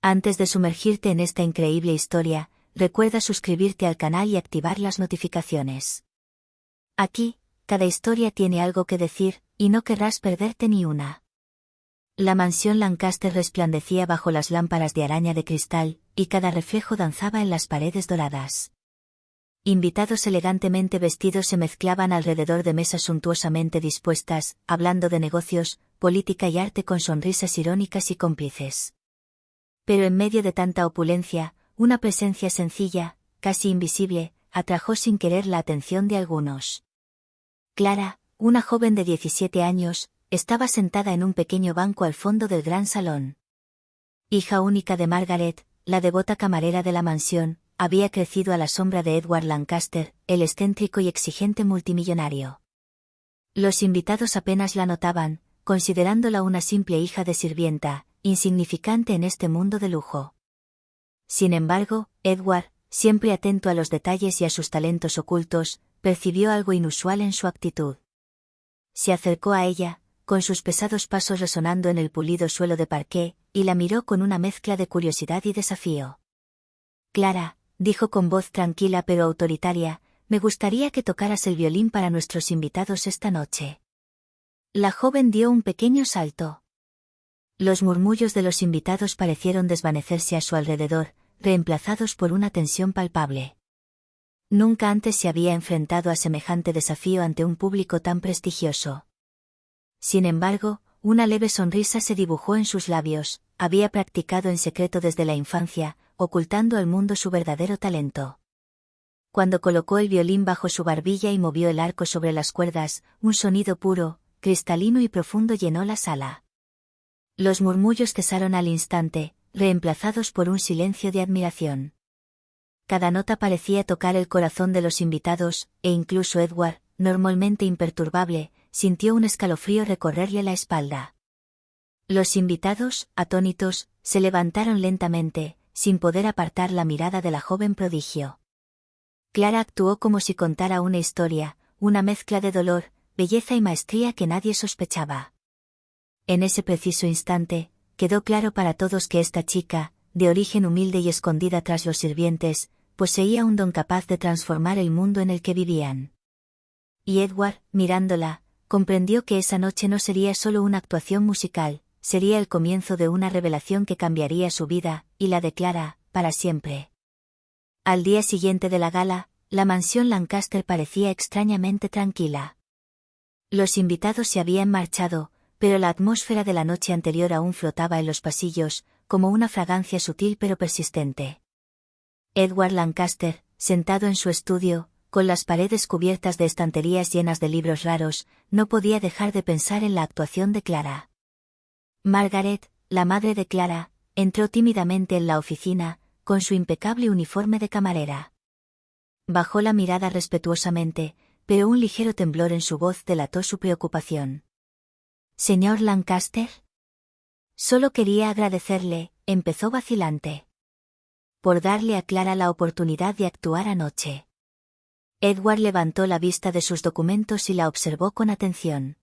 Antes de sumergirte en esta increíble historia, recuerda suscribirte al canal y activar las notificaciones. Aquí, cada historia tiene algo que decir, y no querrás perderte ni una. La mansión Lancaster resplandecía bajo las lámparas de araña de cristal, y cada reflejo danzaba en las paredes doradas. Invitados elegantemente vestidos se mezclaban alrededor de mesas suntuosamente dispuestas, hablando de negocios, política y arte con sonrisas irónicas y cómplices. Pero en medio de tanta opulencia, una presencia sencilla, casi invisible, atrajo sin querer la atención de algunos. Clara, una joven de 17 años, estaba sentada en un pequeño banco al fondo del gran salón. Hija única de Margaret, la devota camarera de la mansión, había crecido a la sombra de Edward Lancaster, el excéntrico y exigente multimillonario. Los invitados apenas la notaban, considerándola una simple hija de sirvienta, insignificante en este mundo de lujo. Sin embargo, Edward, siempre atento a los detalles y a sus talentos ocultos, percibió algo inusual en su actitud. Se acercó a ella, con sus pesados pasos resonando en el pulido suelo de parqué, y la miró con una mezcla de curiosidad y desafío. «Clara», dijo con voz tranquila pero autoritaria, «me gustaría que tocaras el violín para nuestros invitados esta noche». La joven dio un pequeño salto. Los murmullos de los invitados parecieron desvanecerse a su alrededor, reemplazados por una tensión palpable. Nunca antes se había enfrentado a semejante desafío ante un público tan prestigioso. Sin embargo, una leve sonrisa se dibujó en sus labios. Había practicado en secreto desde la infancia, ocultando al mundo su verdadero talento. Cuando colocó el violín bajo su barbilla y movió el arco sobre las cuerdas, un sonido puro, cristalino y profundo llenó la sala. Los murmullos cesaron al instante, reemplazados por un silencio de admiración. Cada nota parecía tocar el corazón de los invitados, e incluso Edward, normalmente imperturbable, sintió un escalofrío recorrerle la espalda. Los invitados, atónitos, se levantaron lentamente, sin poder apartar la mirada de la joven prodigio. Clara actuó como si contara una historia, una mezcla de dolor, belleza y maestría que nadie sospechaba. En ese preciso instante, quedó claro para todos que esta chica, de origen humilde y escondida tras los sirvientes, poseía un don capaz de transformar el mundo en el que vivían. Y Edward, mirándola, comprendió que esa noche no sería solo una actuación musical, sería el comienzo de una revelación que cambiaría su vida, y la de Clara, para siempre. Al día siguiente de la gala, la mansión Lancaster parecía extrañamente tranquila. Los invitados se habían marchado, pero la atmósfera de la noche anterior aún flotaba en los pasillos, como una fragancia sutil pero persistente. Edward Lancaster, sentado en su estudio, con las paredes cubiertas de estanterías llenas de libros raros, no podía dejar de pensar en la actuación de Clara. Margaret, la madre de Clara, entró tímidamente en la oficina, con su impecable uniforme de camarera. Bajó la mirada respetuosamente, pero un ligero temblor en su voz delató su preocupación. «Señor Lancaster». «Solo quería agradecerle», empezó vacilante. «Por darle a Clara la oportunidad de actuar anoche». Edward levantó la vista de sus documentos y la observó con atención.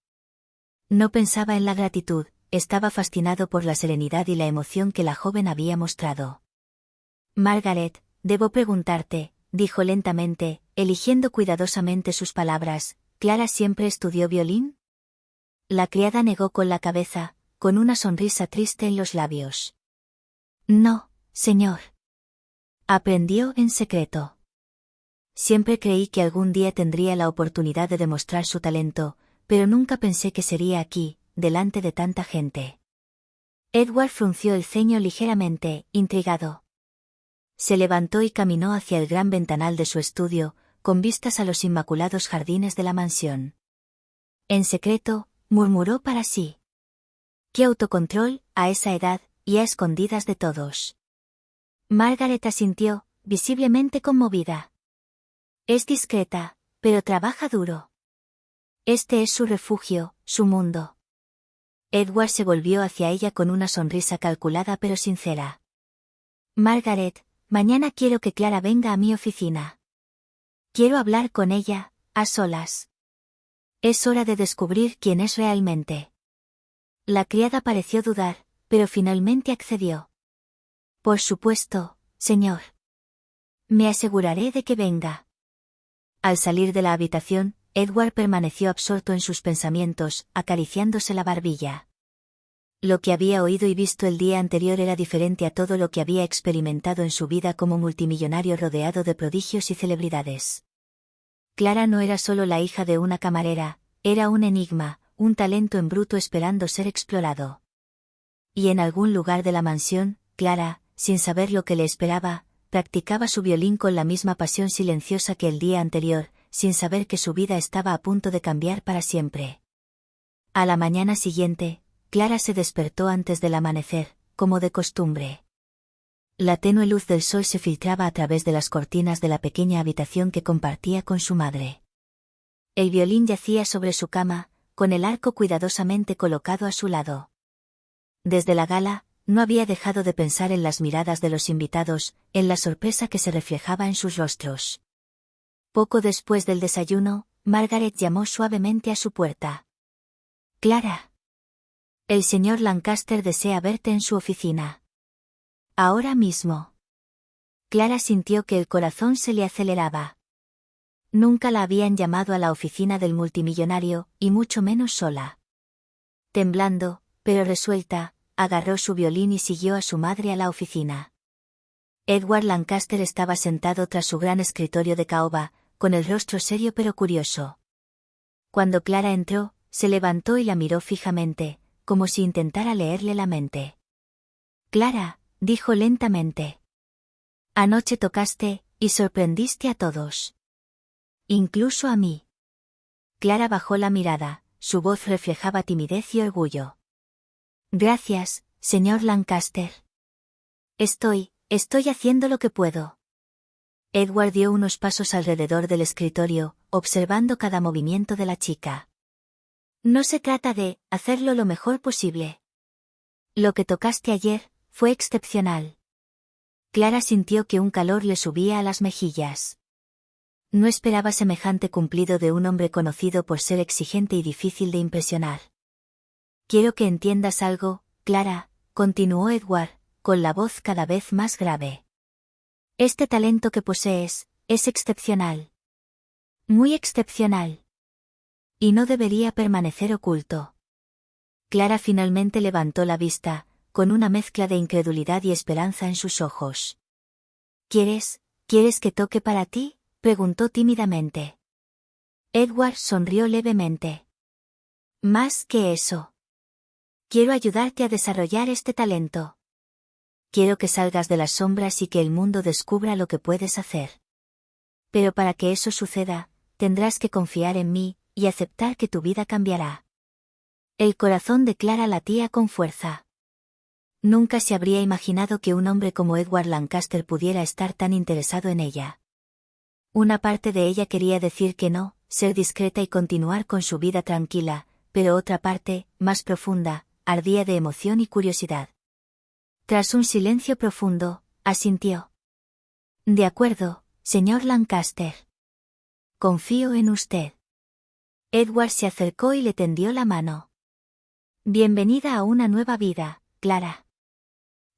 No pensaba en la gratitud, estaba fascinado por la serenidad y la emoción que la joven había mostrado. «Margaret, debo preguntarte», dijo lentamente, eligiendo cuidadosamente sus palabras, «¿Clara siempre estudió violín?». La criada negó con la cabeza, con una sonrisa triste en los labios. «No, señor». Aprendió en secreto. «Siempre creí que algún día tendría la oportunidad de demostrar su talento, pero nunca pensé que sería aquí, delante de tanta gente». Edward frunció el ceño ligeramente, intrigado. Se levantó y caminó hacia el gran ventanal de su estudio, con vistas a los inmaculados jardines de la mansión. En secreto, murmuró para sí. «Qué autocontrol, a esa edad, y a escondidas de todos». Margaret asintió, visiblemente conmovida. «Es discreta, pero trabaja duro. Este es su refugio, su mundo». Edward se volvió hacia ella con una sonrisa calculada pero sincera. «Margaret, mañana quiero que Clara venga a mi oficina. Quiero hablar con ella, a solas. Es hora de descubrir quién es realmente». La criada pareció dudar, pero finalmente accedió. Por supuesto, señor. Me aseguraré de que venga. Al salir de la habitación, Edward permaneció absorto en sus pensamientos, acariciándose la barbilla. Lo que había oído y visto el día anterior era diferente a todo lo que había experimentado en su vida como multimillonario rodeado de prodigios y celebridades. Clara no era solo la hija de una camarera, era un enigma, un talento en bruto esperando ser explorado. Y en algún lugar de la mansión, Clara, sin saber lo que le esperaba, practicaba su violín con la misma pasión silenciosa que el día anterior, sin saber que su vida estaba a punto de cambiar para siempre. A la mañana siguiente, Clara se despertó antes del amanecer, como de costumbre. La tenue luz del sol se filtraba a través de las cortinas de la pequeña habitación que compartía con su madre. El violín yacía sobre su cama, con el arco cuidadosamente colocado a su lado. Desde la gala, no había dejado de pensar en las miradas de los invitados, en la sorpresa que se reflejaba en sus rostros. Poco después del desayuno, Margaret llamó suavemente a su puerta. «Clara. El señor Lancaster desea verte en su oficina. Ahora mismo». Clara sintió que el corazón se le aceleraba. Nunca la habían llamado a la oficina del multimillonario, y mucho menos sola. Temblando, pero resuelta, agarró su violín y siguió a su madre a la oficina. Edward Lancaster estaba sentado tras su gran escritorio de caoba, con el rostro serio pero curioso. Cuando Clara entró, se levantó y la miró fijamente, como si intentara leerle la mente. «Clara», dijo lentamente. «Anoche tocaste, y sorprendiste a todos. Incluso a mí». Clara bajó la mirada, su voz reflejaba timidez y orgullo. «Gracias, señor Lancaster. Estoy haciendo lo que puedo». Edward dio unos pasos alrededor del escritorio, observando cada movimiento de la chica. «No se trata de hacerlo lo mejor posible. Lo que tocaste ayer fue excepcional». Clara sintió que un calor le subía a las mejillas. No esperaba semejante cumplido de un hombre conocido por ser exigente y difícil de impresionar. «Quiero que entiendas algo, Clara», continuó Edward, con la voz cada vez más grave. «Este talento que posees es excepcional. Muy excepcional. Y no debería permanecer oculto». Clara finalmente levantó la vista, con una mezcla de incredulidad y esperanza en sus ojos. ¿Quieres que toque para ti?», preguntó tímidamente. Edward sonrió levemente. «Más que eso. Quiero ayudarte a desarrollar este talento. Quiero que salgas de las sombras y que el mundo descubra lo que puedes hacer. Pero para que eso suceda, tendrás que confiar en mí, y aceptar que tu vida cambiará». El corazón de Clara latía con fuerza. Nunca se habría imaginado que un hombre como Edward Lancaster pudiera estar tan interesado en ella. Una parte de ella quería decir que no, ser discreta y continuar con su vida tranquila, pero otra parte, más profunda, ardía de emoción y curiosidad. Tras un silencio profundo, asintió. «De acuerdo, señor Lancaster. Confío en usted». Edward se acercó y le tendió la mano. «Bienvenida a una nueva vida, Clara».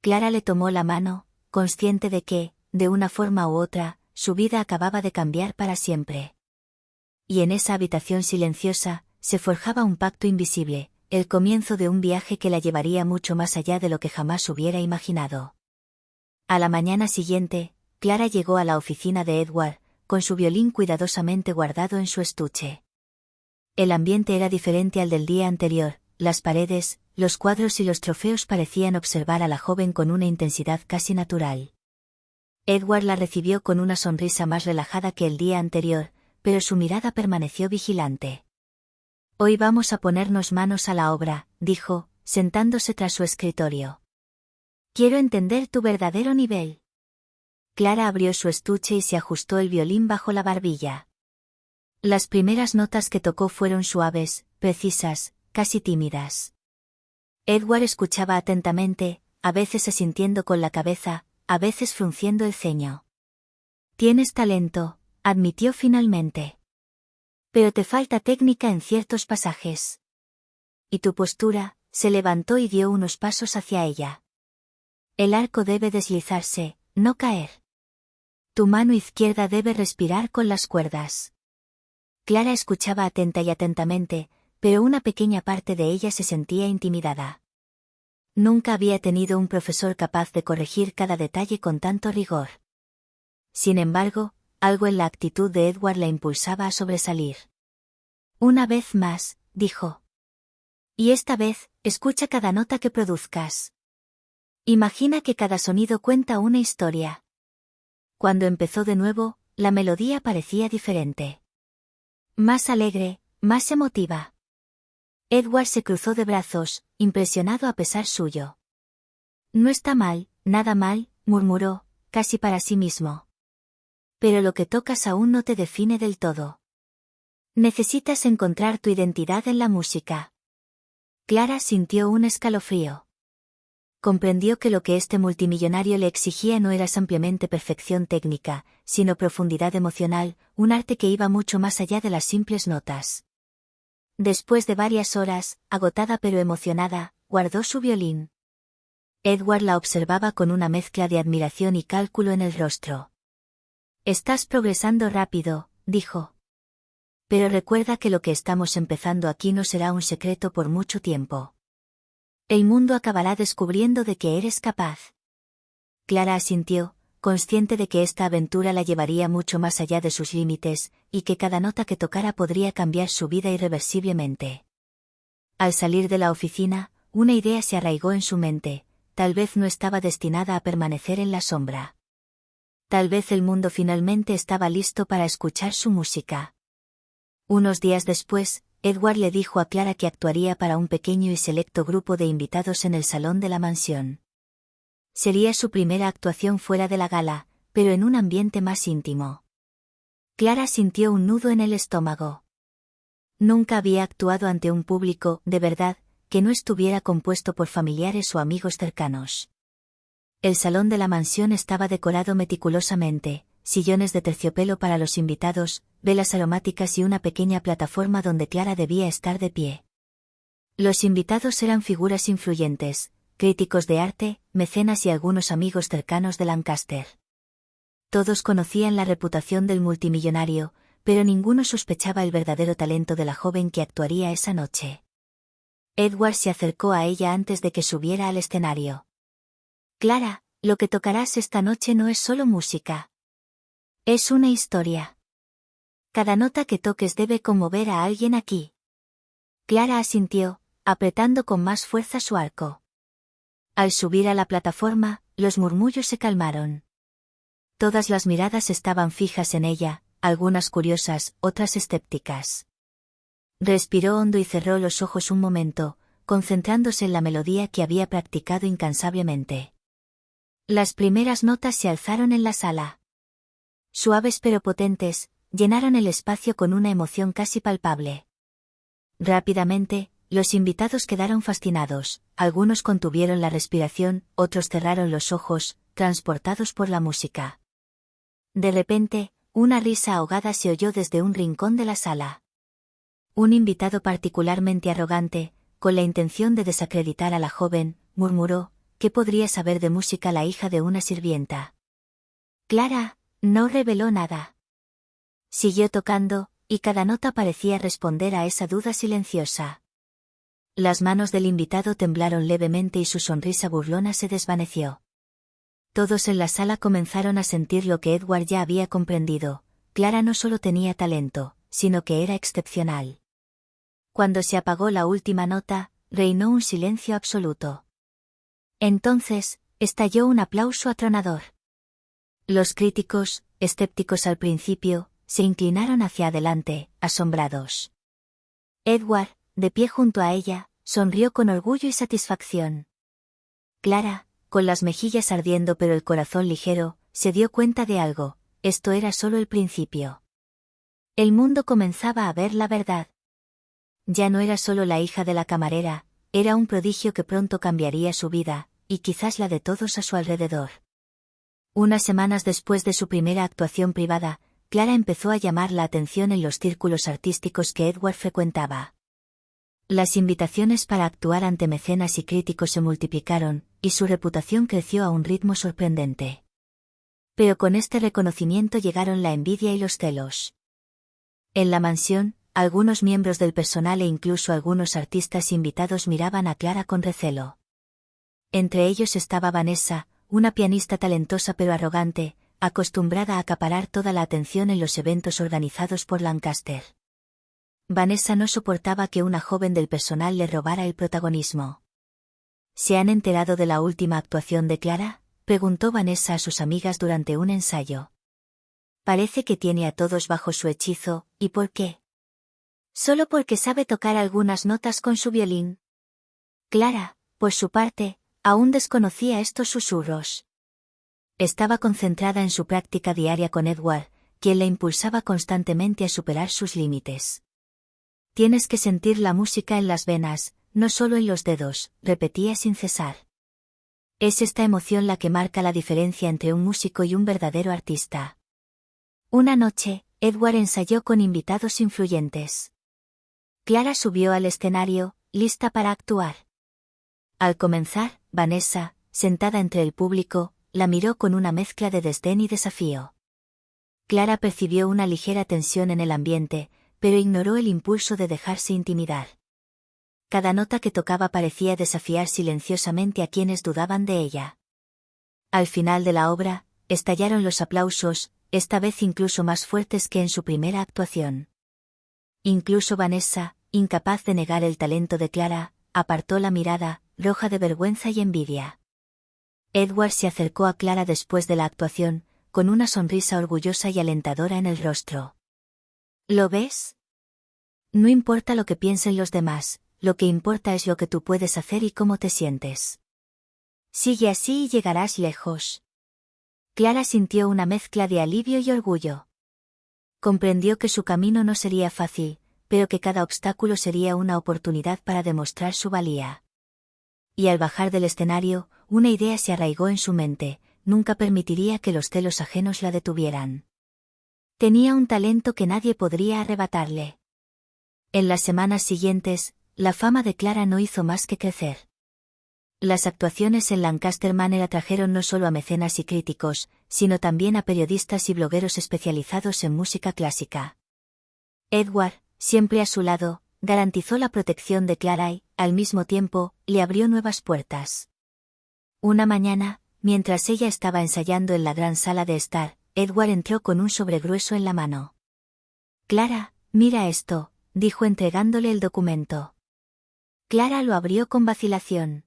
Clara le tomó la mano, consciente de que, de una forma u otra, su vida acababa de cambiar para siempre. Y en esa habitación silenciosa, se forjaba un pacto invisible, el comienzo de un viaje que la llevaría mucho más allá de lo que jamás hubiera imaginado. A la mañana siguiente, Clara llegó a la oficina de Edward, con su violín cuidadosamente guardado en su estuche. El ambiente era diferente al del día anterior, las paredes, los cuadros y los trofeos parecían observar a la joven con una intensidad casi natural. Edward la recibió con una sonrisa más relajada que el día anterior, pero su mirada permaneció vigilante. «Hoy vamos a ponernos manos a la obra», dijo, sentándose tras su escritorio. «Quiero entender tu verdadero nivel». Clara abrió su estuche y se ajustó el violín bajo la barbilla. Las primeras notas que tocó fueron suaves, precisas, casi tímidas. Edward escuchaba atentamente, a veces asintiendo con la cabeza, a veces frunciendo el ceño. «Tienes talento», admitió finalmente. «Pero te falta técnica en ciertos pasajes». «¿Y tu postura?», se levantó y dio unos pasos hacia ella. El arco debe deslizarse, no caer. Tu mano izquierda debe respirar con las cuerdas. Clara escuchaba atenta y atentamente, pero una pequeña parte de ella se sentía intimidada. Nunca había tenido un profesor capaz de corregir cada detalle con tanto rigor. Sin embargo, algo en la actitud de Edward la impulsaba a sobresalir. Una vez más, dijo. Y esta vez, escucha cada nota que produzcas. Imagina que cada sonido cuenta una historia. Cuando empezó de nuevo, la melodía parecía diferente. Más alegre, más emotiva. Edward se cruzó de brazos, impresionado a pesar suyo. No está mal, nada mal, murmuró, casi para sí mismo. Pero lo que tocas aún no te define del todo. Necesitas encontrar tu identidad en la música. Clara sintió un escalofrío. Comprendió que lo que este multimillonario le exigía no era simplemente perfección técnica, sino profundidad emocional, un arte que iba mucho más allá de las simples notas. Después de varias horas, agotada pero emocionada, guardó su violín. Edward la observaba con una mezcla de admiración y cálculo en el rostro. Estás progresando rápido, dijo. Pero recuerda que lo que estamos empezando aquí no será un secreto por mucho tiempo. El mundo acabará descubriendo de que eres capaz. Clara asintió, consciente de que esta aventura la llevaría mucho más allá de sus límites, y que cada nota que tocara podría cambiar su vida irreversiblemente. Al salir de la oficina, una idea se arraigó en su mente, tal vez no estaba destinada a permanecer en la sombra. Tal vez el mundo finalmente estaba listo para escuchar su música. Unos días después, Edward le dijo a Clara que actuaría para un pequeño y selecto grupo de invitados en el salón de la mansión. Sería su primera actuación fuera de la gala, pero en un ambiente más íntimo. Clara sintió un nudo en el estómago. Nunca había actuado ante un público, de verdad, que no estuviera compuesto por familiares o amigos cercanos. El salón de la mansión estaba decorado meticulosamente, sillones de terciopelo para los invitados, velas aromáticas y una pequeña plataforma donde Clara debía estar de pie. Los invitados eran figuras influyentes, críticos de arte, mecenas y algunos amigos cercanos de Lancaster. Todos conocían la reputación del multimillonario, pero ninguno sospechaba el verdadero talento de la joven que actuaría esa noche. Edward se acercó a ella antes de que subiera al escenario. Clara, lo que tocarás esta noche no es solo música. Es una historia. Cada nota que toques debe conmover a alguien aquí. Clara asintió, apretando con más fuerza su arco. Al subir a la plataforma, los murmullos se calmaron. Todas las miradas estaban fijas en ella, algunas curiosas, otras escépticas. Respiró hondo y cerró los ojos un momento, concentrándose en la melodía que había practicado incansablemente. Las primeras notas se alzaron en la sala. Suaves pero potentes, llenaron el espacio con una emoción casi palpable. Rápidamente, los invitados quedaron fascinados, algunos contuvieron la respiración, otros cerraron los ojos, transportados por la música. De repente, una risa ahogada se oyó desde un rincón de la sala. Un invitado particularmente arrogante, con la intención de desacreditar a la joven, murmuró, ¿qué podría saber de música la hija de una sirvienta? Clara no reveló nada. Siguió tocando, y cada nota parecía responder a esa duda silenciosa. Las manos del invitado temblaron levemente y su sonrisa burlona se desvaneció. Todos en la sala comenzaron a sentir lo que Edward ya había comprendido: Clara no solo tenía talento, sino que era excepcional. Cuando se apagó la última nota, reinó un silencio absoluto. Entonces, estalló un aplauso atronador. Los críticos, escépticos al principio, se inclinaron hacia adelante, asombrados. Edward, de pie junto a ella, sonrió con orgullo y satisfacción. Clara, con las mejillas ardiendo pero el corazón ligero, se dio cuenta de algo: esto era solo el principio. El mundo comenzaba a ver la verdad. Ya no era solo la hija de la camarera, era un prodigio que pronto cambiaría su vida, y quizás la de todos a su alrededor. Unas semanas después de su primera actuación privada, Clara empezó a llamar la atención en los círculos artísticos que Edward frecuentaba. Las invitaciones para actuar ante mecenas y críticos se multiplicaron, y su reputación creció a un ritmo sorprendente. Pero con este reconocimiento llegaron la envidia y los celos. En la mansión, algunos miembros del personal e incluso algunos artistas invitados miraban a Clara con recelo. Entre ellos estaba Vanessa, una pianista talentosa pero arrogante, acostumbrada a acaparar toda la atención en los eventos organizados por Lancaster. Vanessa no soportaba que una joven del personal le robara el protagonismo. ¿Se han enterado de la última actuación de Clara?, preguntó Vanessa a sus amigas durante un ensayo. Parece que tiene a todos bajo su hechizo, ¿y por qué? Solo porque sabe tocar algunas notas con su violín. Clara, por su parte, aún desconocía estos susurros. Estaba concentrada en su práctica diaria con Edward, quien la impulsaba constantemente a superar sus límites. Tienes que sentir la música en las venas, no solo en los dedos, repetía sin cesar. Es esta emoción la que marca la diferencia entre un músico y un verdadero artista. Una noche, Edward ensayó con invitados influyentes. Clara subió al escenario, lista para actuar. Al comenzar, Vanessa, sentada entre el público, la miró con una mezcla de desdén y desafío. Clara percibió una ligera tensión en el ambiente, pero ignoró el impulso de dejarse intimidar. Cada nota que tocaba parecía desafiar silenciosamente a quienes dudaban de ella. Al final de la obra, estallaron los aplausos, esta vez incluso más fuertes que en su primera actuación. Incluso Vanessa, incapaz de negar el talento de Clara, apartó la mirada, roja de vergüenza y envidia. Edward se acercó a Clara después de la actuación, con una sonrisa orgullosa y alentadora en el rostro. ¿Lo ves? No importa lo que piensen los demás, lo que importa es lo que tú puedes hacer y cómo te sientes. Sigue así y llegarás lejos. Clara sintió una mezcla de alivio y orgullo. Comprendió que su camino no sería fácil, pero que cada obstáculo sería una oportunidad para demostrar su valía. Y al bajar del escenario, una idea se arraigó en su mente: nunca permitiría que los celos ajenos la detuvieran. Tenía un talento que nadie podría arrebatarle. En las semanas siguientes, la fama de Clara no hizo más que crecer. Las actuaciones en Lancaster Manor atrajeron no solo a mecenas y críticos, sino también a periodistas y blogueros especializados en música clásica. Edward, siempre a su lado, garantizó la protección de Clara y, al mismo tiempo, le abrió nuevas puertas. Una mañana, mientras ella estaba ensayando en la gran sala de estar, Edward entró con un sobre grueso en la mano. «Clara, mira esto», dijo entregándole el documento. Clara lo abrió con vacilación.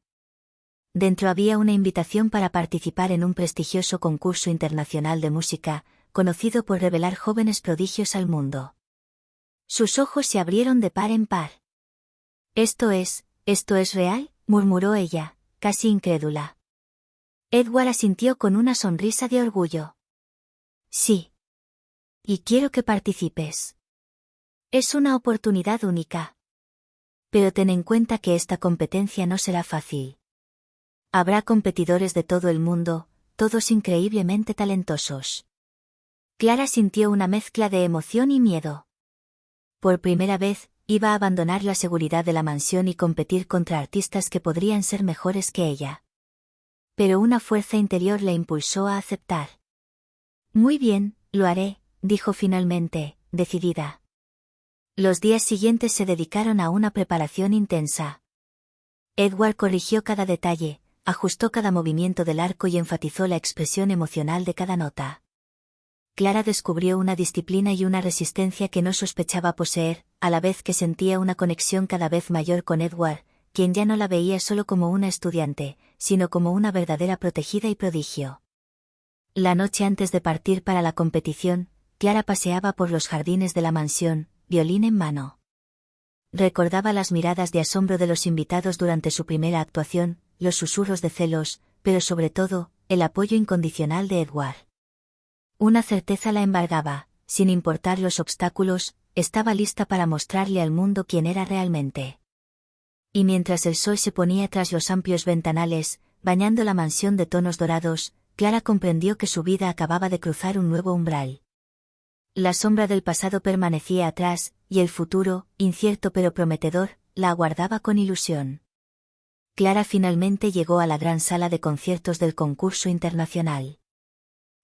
Dentro había una invitación para participar en un prestigioso concurso internacional de música, conocido por revelar jóvenes prodigios al mundo. Sus ojos se abrieron de par en par. ¿Esto es real?», murmuró ella, casi incrédula. Edward asintió con una sonrisa de orgullo. «Sí. Y quiero que participes. Es una oportunidad única. Pero ten en cuenta que esta competencia no será fácil. Habrá competidores de todo el mundo, todos increíblemente talentosos». Clara sintió una mezcla de emoción y miedo. Por primera vez, iba a abandonar la seguridad de la mansión y competir contra artistas que podrían ser mejores que ella. Pero una fuerza interior le impulsó a aceptar. «Muy bien, lo haré», dijo finalmente, decidida. Los días siguientes se dedicaron a una preparación intensa. Edward corrigió cada detalle, ajustó cada movimiento del arco y enfatizó la expresión emocional de cada nota. Clara descubrió una disciplina y una resistencia que no sospechaba poseer, a la vez que sentía una conexión cada vez mayor con Edward, quien ya no la veía solo como una estudiante, sino como una verdadera protegida y prodigio. La noche antes de partir para la competición, Clara paseaba por los jardines de la mansión, violín en mano. Recordaba las miradas de asombro de los invitados durante su primera actuación, los susurros de celos, pero sobre todo, el apoyo incondicional de Edward. Una certeza la embargaba: sin importar los obstáculos, estaba lista para mostrarle al mundo quién era realmente. Y mientras el sol se ponía tras los amplios ventanales, bañando la mansión de tonos dorados, Clara comprendió que su vida acababa de cruzar un nuevo umbral. La sombra del pasado permanecía atrás, y el futuro, incierto pero prometedor, la aguardaba con ilusión. Clara finalmente llegó a la gran sala de conciertos del concurso internacional.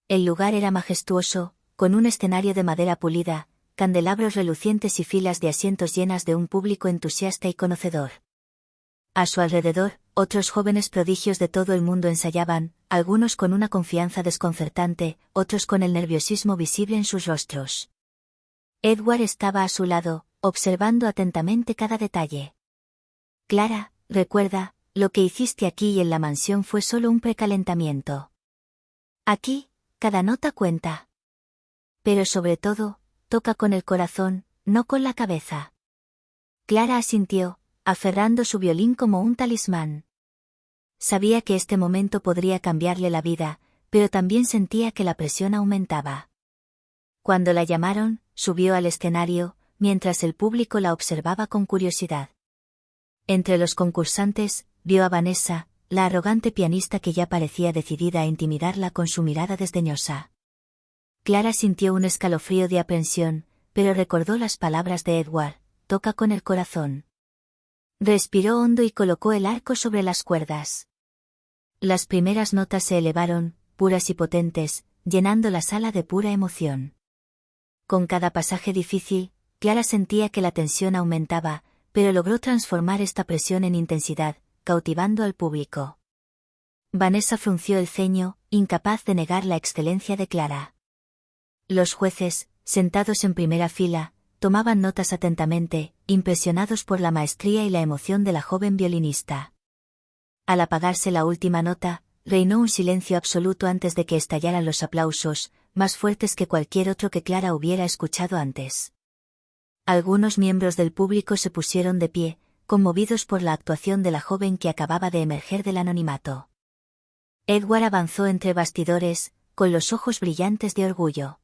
El lugar era majestuoso, con un escenario de madera pulida, candelabros relucientes y filas de asientos llenas de un público entusiasta y conocedor. A su alrededor, otros jóvenes prodigios de todo el mundo ensayaban, algunos con una confianza desconcertante, otros con el nerviosismo visible en sus rostros. Edward estaba a su lado, observando atentamente cada detalle. Clara, recuerda, lo que hiciste aquí y en la mansión fue solo un precalentamiento. Aquí, cada nota cuenta. Pero sobre todo, toca con el corazón, no con la cabeza. Clara asintió, aferrando su violín como un talismán. Sabía que este momento podría cambiarle la vida, pero también sentía que la presión aumentaba. Cuando la llamaron, subió al escenario, mientras el público la observaba con curiosidad. Entre los concursantes, vio a Vanessa, la arrogante pianista que ya parecía decidida a intimidarla con su mirada desdeñosa. Clara sintió un escalofrío de aprensión, pero recordó las palabras de Edward: toca con el corazón. Respiró hondo y colocó el arco sobre las cuerdas. Las primeras notas se elevaron, puras y potentes, llenando la sala de pura emoción. Con cada pasaje difícil, Clara sentía que la tensión aumentaba, pero logró transformar esta presión en intensidad, cautivando al público. Vanessa frunció el ceño, incapaz de negar la excelencia de Clara. Los jueces, sentados en primera fila, tomaban notas atentamente, impresionados por la maestría y la emoción de la joven violinista. Al apagarse la última nota, reinó un silencio absoluto antes de que estallaran los aplausos, más fuertes que cualquier otro que Clara hubiera escuchado antes. Algunos miembros del público se pusieron de pie, conmovidos por la actuación de la joven que acababa de emerger del anonimato. Edward avanzó entre bastidores, con los ojos brillantes de orgullo.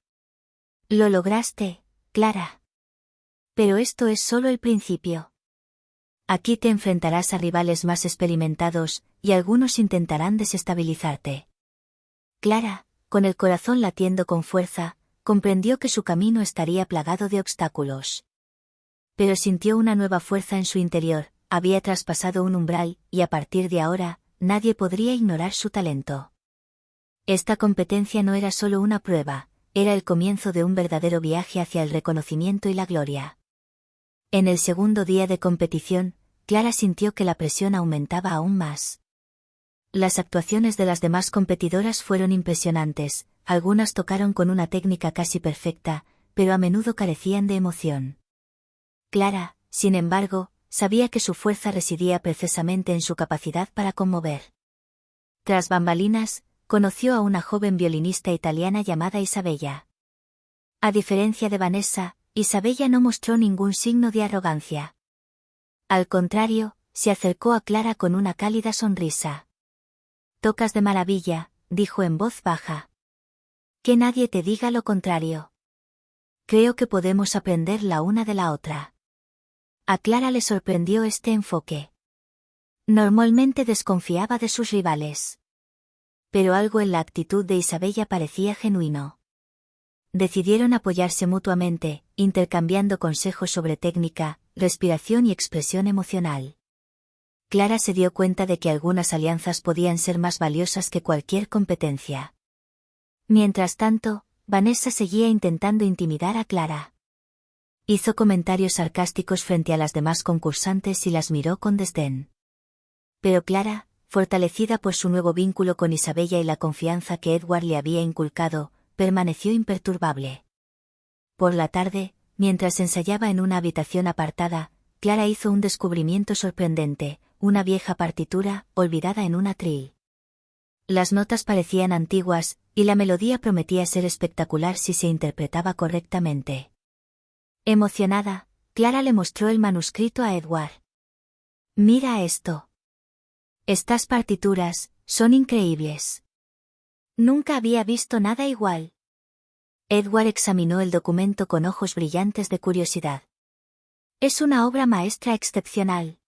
«Lo lograste, Clara. Pero esto es solo el principio. Aquí te enfrentarás a rivales más experimentados, y algunos intentarán desestabilizarte». Clara, con el corazón latiendo con fuerza, comprendió que su camino estaría plagado de obstáculos. Pero sintió una nueva fuerza en su interior, había traspasado un umbral, y a partir de ahora, nadie podría ignorar su talento. Esta competencia no era solo una prueba, era el comienzo de un verdadero viaje hacia el reconocimiento y la gloria. En el segundo día de competición, Clara sintió que la presión aumentaba aún más. Las actuaciones de las demás competidoras fueron impresionantes, algunas tocaron con una técnica casi perfecta, pero a menudo carecían de emoción. Clara, sin embargo, sabía que su fuerza residía precisamente en su capacidad para conmover. Tras bambalinas, conoció a una joven violinista italiana llamada Isabella. A diferencia de Vanessa, Isabella no mostró ningún signo de arrogancia. Al contrario, se acercó a Clara con una cálida sonrisa. «Tocas de maravilla», dijo en voz baja. «Que nadie te diga lo contrario. Creo que podemos aprender la una de la otra». A Clara le sorprendió este enfoque. Normalmente desconfiaba de sus rivales. Pero algo en la actitud de Isabella parecía genuino. Decidieron apoyarse mutuamente, intercambiando consejos sobre técnica, respiración y expresión emocional. Clara se dio cuenta de que algunas alianzas podían ser más valiosas que cualquier competencia. Mientras tanto, Vanessa seguía intentando intimidar a Clara. Hizo comentarios sarcásticos frente a las demás concursantes y las miró con desdén. Pero Clara, fortalecida por su nuevo vínculo con Isabella y la confianza que Edward le había inculcado, permaneció imperturbable. Por la tarde, mientras ensayaba en una habitación apartada, Clara hizo un descubrimiento sorprendente, una vieja partitura, olvidada en un atril. Las notas parecían antiguas, y la melodía prometía ser espectacular si se interpretaba correctamente. Emocionada, Clara le mostró el manuscrito a Edward. «Mira esto. Estas partituras son increíbles. Nunca había visto nada igual». Edward examinó el documento con ojos brillantes de curiosidad. «Es una obra maestra excepcional.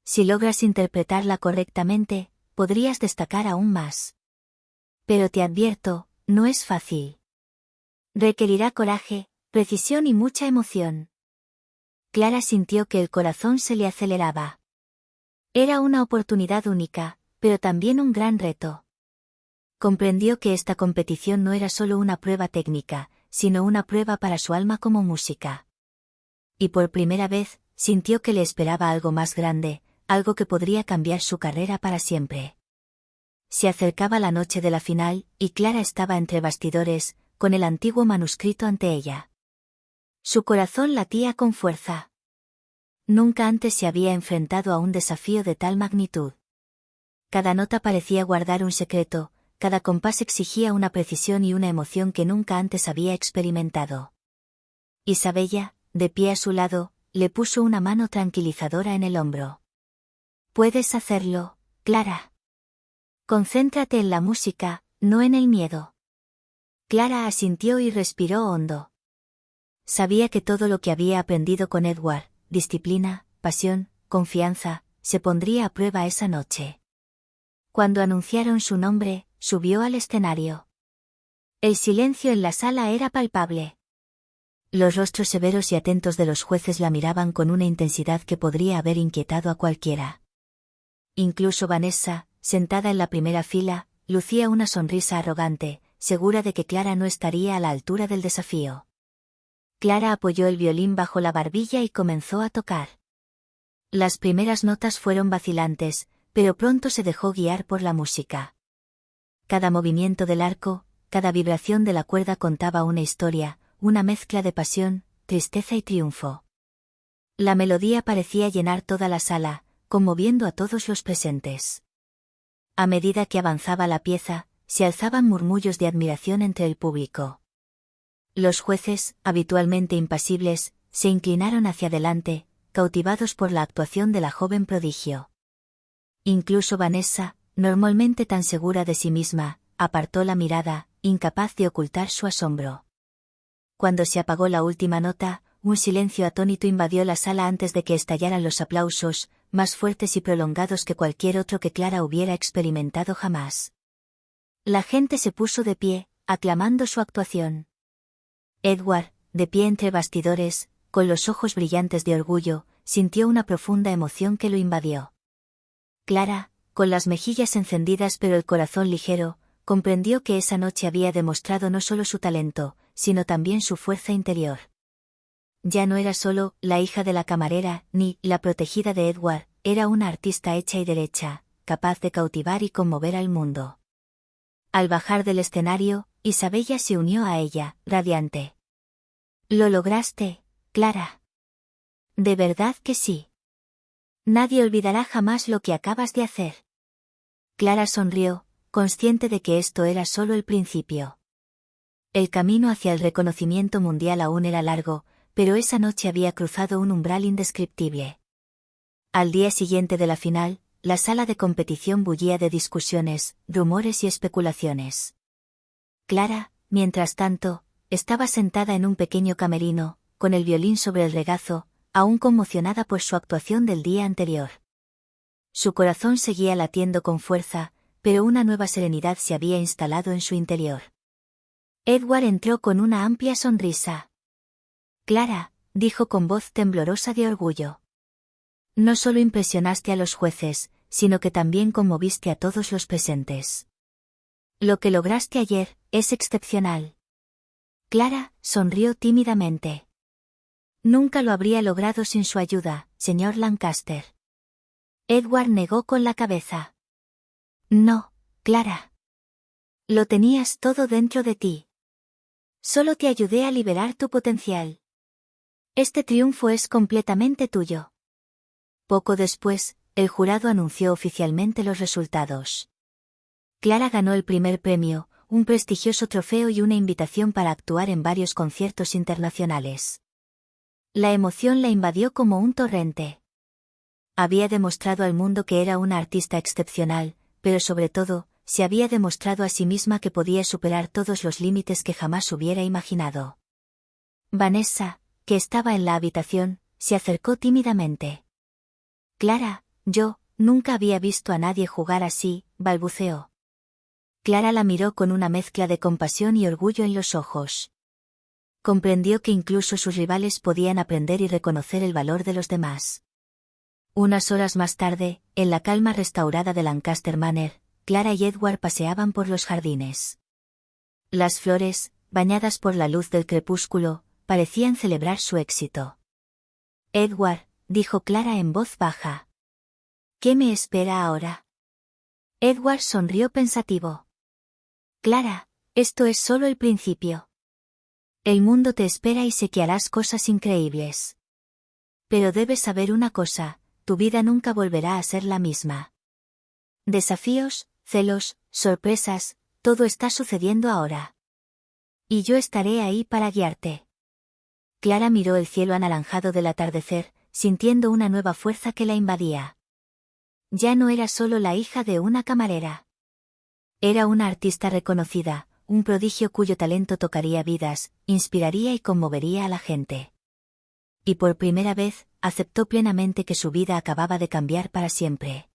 Si logras interpretarla correctamente, podrías destacar aún más. Pero te advierto, no es fácil. Requerirá coraje, precisión y mucha emoción». Clara sintió que el corazón se le aceleraba. Era una oportunidad única, pero también un gran reto. Comprendió que esta competición no era solo una prueba técnica, sino una prueba para su alma como música. Y por primera vez, sintió que le esperaba algo más grande, algo que podría cambiar su carrera para siempre. Se acercaba la noche de la final, y Clara estaba entre bastidores, con el antiguo manuscrito ante ella. Su corazón latía con fuerza. Nunca antes se había enfrentado a un desafío de tal magnitud. Cada nota parecía guardar un secreto, cada compás exigía una precisión y una emoción que nunca antes había experimentado. Isabella, de pie a su lado, le puso una mano tranquilizadora en el hombro. Puedes hacerlo, Clara. Concéntrate en la música, no en el miedo. Clara asintió y respiró hondo. Sabía que todo lo que había aprendido con Edward, disciplina, pasión, confianza, se pondría a prueba esa noche. Cuando anunciaron su nombre, subió al escenario. El silencio en la sala era palpable. Los rostros severos y atentos de los jueces la miraban con una intensidad que podría haber inquietado a cualquiera. Incluso Vanessa, sentada en la primera fila, lucía una sonrisa arrogante, segura de que Clara no estaría a la altura del desafío. Clara apoyó el violín bajo la barbilla y comenzó a tocar. Las primeras notas fueron vacilantes, pero pronto se dejó guiar por la música. Cada movimiento del arco, cada vibración de la cuerda contaba una historia, una mezcla de pasión, tristeza y triunfo. La melodía parecía llenar toda la sala, conmoviendo a todos los presentes. A medida que avanzaba la pieza, se alzaban murmullos de admiración entre el público. Los jueces, habitualmente impasibles, se inclinaron hacia adelante, cautivados por la actuación de la joven prodigio. Incluso Vanessa, normalmente tan segura de sí misma, apartó la mirada, incapaz de ocultar su asombro. Cuando se apagó la última nota, un silencio atónito invadió la sala antes de que estallaran los aplausos, más fuertes y prolongados que cualquier otro que Clara hubiera experimentado jamás. La gente se puso de pie, aclamando su actuación. Edward, de pie entre bastidores, con los ojos brillantes de orgullo, sintió una profunda emoción que lo invadió. Clara, con las mejillas encendidas pero el corazón ligero, comprendió que esa noche había demostrado no solo su talento, sino también su fuerza interior. Ya no era solo la hija de la camarera, ni la protegida de Edward, era una artista hecha y derecha, capaz de cautivar y conmover al mundo. Al bajar del escenario, Isabella se unió a ella, radiante. «Lo lograste, Clara». «De verdad que sí. Nadie olvidará jamás lo que acabas de hacer». Clara sonrió, consciente de que esto era solo el principio. El camino hacia el reconocimiento mundial aún era largo, pero esa noche había cruzado un umbral indescriptible. Al día siguiente de la final, la sala de competición bullía de discusiones, rumores y especulaciones. Clara, mientras tanto, estaba sentada en un pequeño camerino, con el violín sobre el regazo, aún conmocionada por su actuación del día anterior. Su corazón seguía latiendo con fuerza, pero una nueva serenidad se había instalado en su interior. Edward entró con una amplia sonrisa. «Clara», dijo con voz temblorosa de orgullo. «No solo impresionaste a los jueces, sino que también conmoviste a todos los presentes. Lo que lograste ayer es excepcional». Clara sonrió tímidamente. «Nunca lo habría logrado sin su ayuda, señor Lancaster». Edward negó con la cabeza. «No, Clara. Lo tenías todo dentro de ti. Solo te ayudé a liberar tu potencial. Este triunfo es completamente tuyo». Poco después, el jurado anunció oficialmente los resultados. Clara ganó el primer premio, un prestigioso trofeo y una invitación para actuar en varios conciertos internacionales. La emoción la invadió como un torrente. Había demostrado al mundo que era una artista excepcional, pero sobre todo, se había demostrado a sí misma que podía superar todos los límites que jamás hubiera imaginado. Vanessa, que estaba en la habitación, se acercó tímidamente. «Clara, yo, nunca había visto a nadie jugar así», balbuceó. Clara la miró con una mezcla de compasión y orgullo en los ojos. Comprendió que incluso sus rivales podían aprender y reconocer el valor de los demás. Unas horas más tarde, en la calma restaurada de Lancaster Manor, Clara y Edward paseaban por los jardines. Las flores, bañadas por la luz del crepúsculo, parecían celebrar su éxito. «Edward», dijo Clara en voz baja. «¿Qué me espera ahora?» Edward sonrió pensativo. «Clara, esto es solo el principio. El mundo te espera y sé que harás cosas increíbles. Pero debes saber una cosa, tu vida nunca volverá a ser la misma. Desafíos, celos, sorpresas, todo está sucediendo ahora. Y yo estaré ahí para guiarte». Clara miró el cielo anaranjado del atardecer, sintiendo una nueva fuerza que la invadía. Ya no era solo la hija de una camarera. Era una artista reconocida, un prodigio cuyo talento tocaría vidas, inspiraría y conmovería a la gente. Y por primera vez, aceptó plenamente que su vida acababa de cambiar para siempre.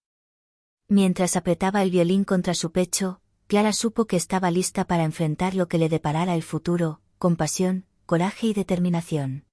Mientras apretaba el violín contra su pecho, Clara supo que estaba lista para enfrentar lo que le deparara el futuro, con pasión, coraje y determinación.